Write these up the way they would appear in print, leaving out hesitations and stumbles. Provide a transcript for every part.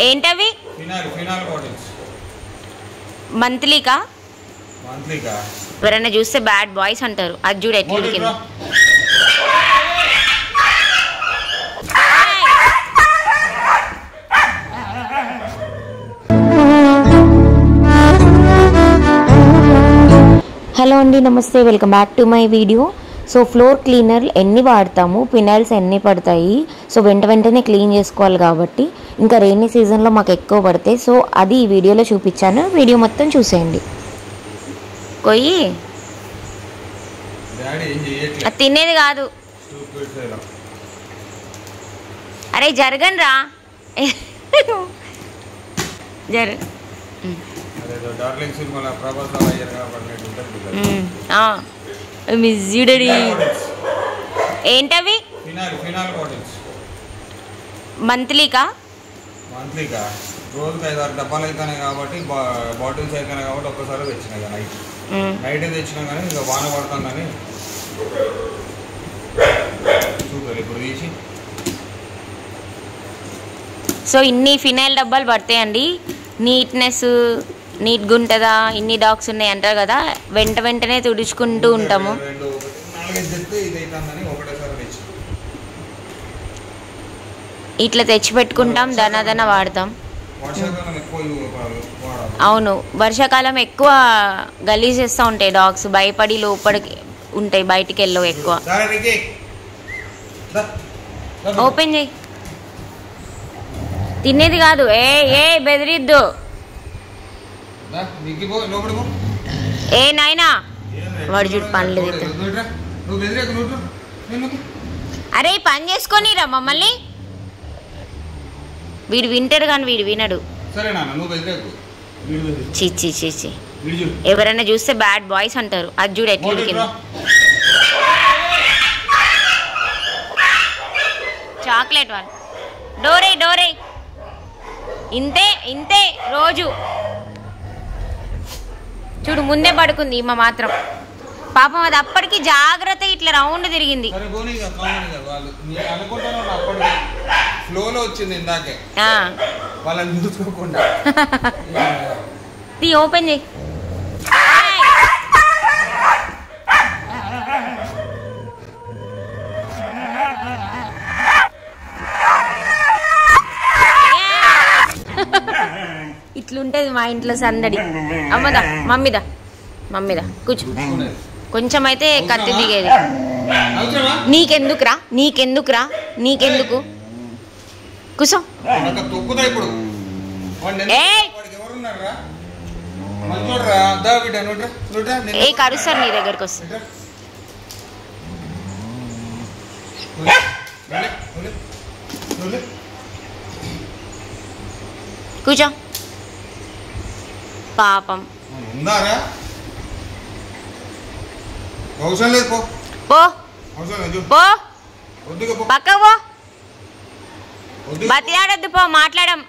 ఏంటవి? Phenol bottles. మంత్లీకా? మంత్లీకా? ఎవరైనా చూస్తే బ్యాడ్ బాయ్స్ అంటారు. అది చూడు ఎట్లా ఉడికింది. హలో అండి, నమస్తే, welcome back to my video. So floor cleaner ఎన్ని వాడతాము, ఫినాయిల్స్ ఎన్ని పడతాయి, సో వెంటనే క్లీన్ చేసుకోవాలి కాబట్టి ఇంకా రెయినీ సీజన్లో మాకు ఎక్కువ పడతాయి. సో అది ఈ వీడియోలో చూపించాను, వీడియో మొత్తం చూసేయండి. కొయ్యి అది తినేది కాదు. అరే జరగండి రా, జరగ. ఏంటవి? మంత్లీకా? మంత్లీకా? రోజుకి 5-6 డబ్బాలు అయితేనే కాబట్టి, బాటిల్స్ అయితేనే కాబట్టి ఒక్కసారి తెచ్చినా కదా. నైట్ తెచ్చినా కానీ ఇంకా వాన పడతాం కానీ చూడాలి ఇప్పుడు తీసి. సో ఇన్ని ఫినాయిల్ డబ్బాలు పడతాయండి. నీట్గా ఉంటుందా, ఇన్ని డాగ్స్ ఉన్నాయి అంటారు కదా, వెంటనే తుడుచుకుంటూ ఉంటాము. ఇట్లా తెచ్చి పెట్టుకుంటాం, దన వాడతాం. అవును, వర్షాకాలం ఎక్కువ గలీజ్ చేస్తూ ఉంటాయి డాగ్స్, భయపడి లోపలికి ఉంటాయి, బయటికి వెళ్ళవు ఎక్కువ. ఓపెన్ చేయి, తినేది కాదు. ఏ బెదిరిద్దు. ఏ నాయనా వాడు చూడు పనులు. అరే పని చేసుకొని రా మమ్మల్ని. వీడు వింటాడు కానీ వీడు వినడు. చీ ఎవరైనా చూస్తే బ్యాడ్ బాయ్స్ అంటారు. అది చూడు ఎట్లా ఉడికింది. చాక్లెట్ వాళ్ళు. డోరే ఇంతే రోజు చూడు, ముందే పడుకుంది ఈమె మాత్రం. పాపం అది అప్పటికి జాగ్రత్త ఇట్లా రౌండ్ తిరిగింది. ఓపెన్ చేయి. ఇట్లుంటది మా ఇంట్లో సందడి. అమ్మదా మమ్మీదా కూర్చో. కొంచెం అయితే కత్తి దిగేది. నీకెందుకు కూర్చో. ఏ కరుస్తారు నీ దగ్గరకు వస్తా. కూర్చో. పాపం పక్క పో, బతిలాడద్దు, పో, మాట్లాడం.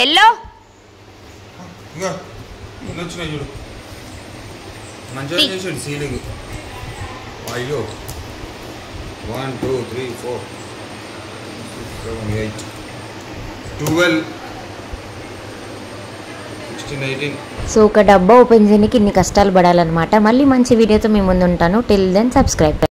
ఎల్లో అయ్యో 1 2 3 4 7 8 12 16 18. సో ఒక డబ్బా ఓపెన్ చేయడానికి ఇన్ని కష్టాలు పడాలన్నమాట. మళ్ళీ మంచి వీడియోతో మీ ముందు ఉంటాను. Till then subscribe.